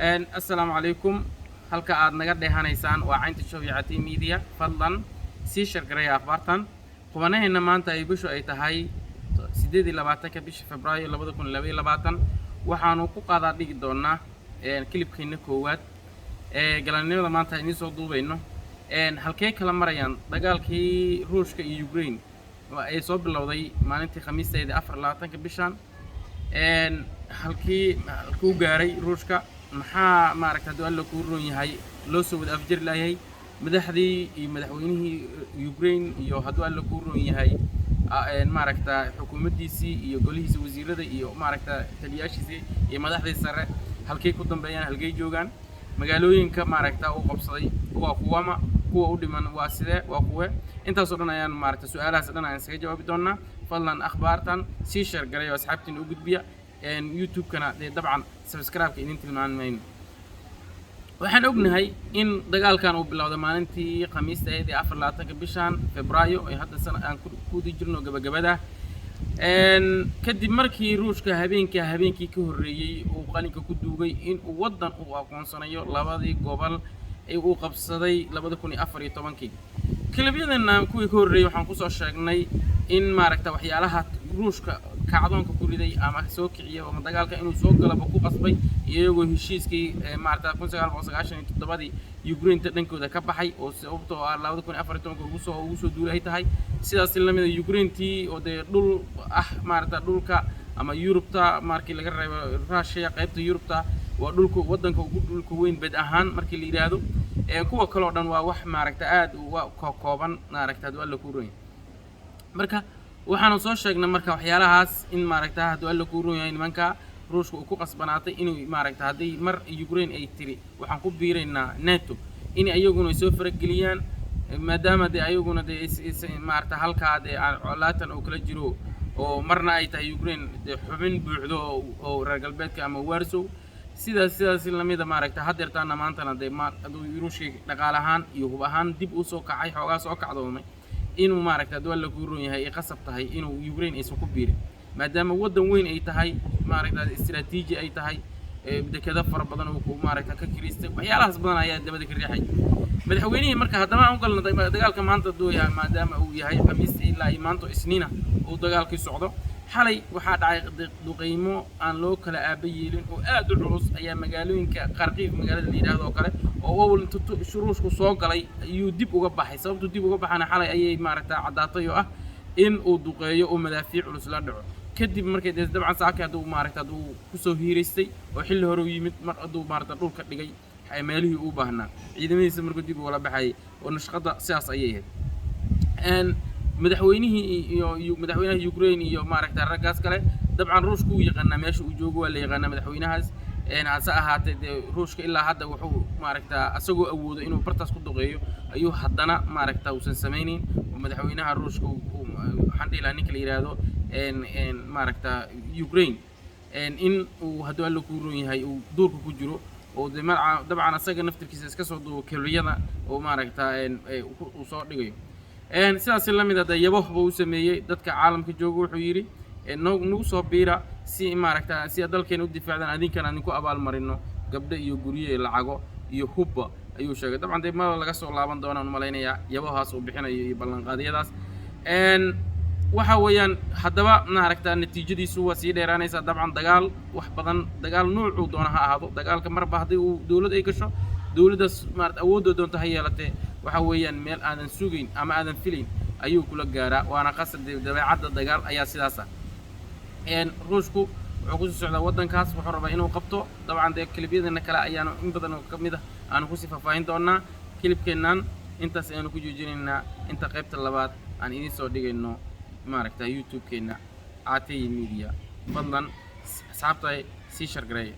السلام عليكم. halka aad naga dheehanaysaan waa caynta showcati media fadlan sii shargareeya akhbaartan qubanaheena maanta ay bishu ay tahay 28 bisha Febraayo 2022 waxaanu ku qaadaa dhigi doonaa clipkeena koowaad galannimada maanta inii soo duubayno halkee kala marayaan dagaalkii Ruushka iyo Ukraine ay soo bilowday maalintii Khamiisteeda 24 bishan halkii ku gaaray Ruushka maxaa maaragtay dawladda ku roon yahay loo soo wada afjir laayay madaxdii iyo madaxweynihii Ukraine iyo hadwalla ku roon yahay maaragtay xukuumaddiisii iyo golihiisa wasiirada iyo maaragtay taliyaashiisii iyo madaxdii sare halkay ku dambeeyaan halkay joogaan magaalooyinka maaragtay uu qabsaday kuwa u dhiman waa sidee waa kuwe intaas oo dhan ayaan maaragtay su'aalahaas dhan ayaan isaga jawaabi doonaa fadlan akhbaartan sii share gareeyo asxaabtiin u gudbiya YouTube kana dabcan subscribe idin tilmaamayn waxaan ognahay in dagaalkan uu bilowday maalintii Khamiisteeda 24 bishan Febraayo ay hadda aan ku jirno gabagabada kadib markii Ruushka habeenkii ka horeeyay uu qalinka ku duugay in uu wadan uu aqoonsanayo labadii gobol ay uu qabsaday 2014 kalabyadana kuwii ka horeeyay waxaan ku soo sheegnay in maaragtay waxyaalaha Ruushka kacdoonka ku riday ama soo kiciyo ama dagaalka inuu soo galaba ku qasbay iyagoo heshiiskii maaragtay 1997 Ukraine dhankooda ka baxay oo sababtoo ah 2014 ugu soo duulay tahay sidaas la mid ah Ukraine oo dhul ah maaragtay dhulka ama Yurubta markii laga reebo Russia qaybta Yurubta waa dhulka wadanka ugu dhulka weyn bad ahaan markii la yiraahdo kuwa kale oo dhan waa wax maaragtay aad u kooban maaragtay dawladda ku roon marka waxaanu soo sheegnay marka waxyaalahaas in maaragtay dawladda ku roon yahay nimanka Ruushka uu ku qasbanaatay inuu maaragtay hadii mar Ukraine ay tiri waxaan ku biireynaa NATO in ayaguna soo farageliyaan maadaama ayaguna maaragtay halkaad aan colaatan oo kala jiro oo marna ay tahay Ukraine xubin buuxdo oo reer galbeedka ama Warsaw sidaas la mid ah maaragtay hadeertaana maantana Ruushka dhaqaalahaan iyo hub ahaan dib u soo kacay xoogaa soo kacdoomay inuu maaragtay dawladda ku roon yahay qasab tahay inuu Ukraine ay soo ku biirin maadaama wadan weyn ay tahay maaragtay istiraatiiji ay tahay dekada fara badan oo maaragtay ka kiristay waxyaalahaas badan ayaa dabada ka riixay madaxweynihii marka haddana aan u galnay dagaalka maanta dooyaa maadaama uu yahay Khamiis ilaa maanta Isniina oo dagaalkii socdo xalay waxaa dhacay duqeymo aan loo kala aabayeelin oo aad u culus ayaa magaalooyinka Kharkiv magaalada la yiraahdo oo kale oo Ruushku soo galay ayuu dib uga baxay sababtu dib uga baxana xalay ayay maaragtay cadaatay oo ah in uu duqeeyo oo madaafiic culus la dhaco kadib markay dabcan saaka haduu maaragtay haduu ku soo hiireystay oo xilli hore u yimid mar haduu maaragtay dhulka dhigay meelihii uu baahnaa ciidamadiisa markuu dib uga baxay oo nashqada sidaas ayay ahayd madaxweynihii iyo madaxweynaha Ukraine iyo maaragtay ragaas kale dabcan Ruushku uu yaqaan meesha uu joogo waa la yaqaan madaxweynahaas hase ahaatee Ruushka ilaa hadda wuxuu maaragtay asagoo awoodo inuu bartaas ku duqeeyo ayuu haddana maaragtay uusan sameeynin madaxweynaha Ruushka waxaan dhiilaa ninka la yiraahdo maaragtay Ukraine in uu haduu alla ku roon yahay uu duurka ku jiro oo dabcan asaga naftirkiisa iska soo duubo keliyada oo maaragtay uu soo dhigayo sidaas la mid ah yabo uu sameeyay dadka caalamka jooga wuxuu yiri nagu soo biira si maaragtay si dalkeena u difaacdan adinkan aan ku abaal marino gabdha iyo guriye lacago iyo hubba ayuu sheegay dabcan ma laga soo laaban doonaan maleynaya yabahaas uu bixinayo iyo ballan qaadiyadaas waxa weeyaan haddaba maaragtay natiijadiisu waa sii dheeraanaysa dabcan dagaal wax badan dagaal noocu doona ha ahaado dagaalka marba hadii uu dawlad ay gasho dawladdaas maaragtay awoodooda doonta ha yeelatee waxa weeyaan meel aadan sugayn ama aadan filayn ayuu kula gaaraa waana qasad dabeecadda dagaal ayaa sidaas ah Ruushku wuxuu ku socdaa wadankaas wuxuu rabaa inuu qabto dabcan kalibyadana kale ayaan in badan oo kamid ah aan ku sifafaahin doonaa kilibkeenan intaas ayaan ku joojinaynaa inta qaybta labaad aan idin soo dhigayno maaragtay YouTube keena ATI Media fadlan asxaabtay sii share gareeya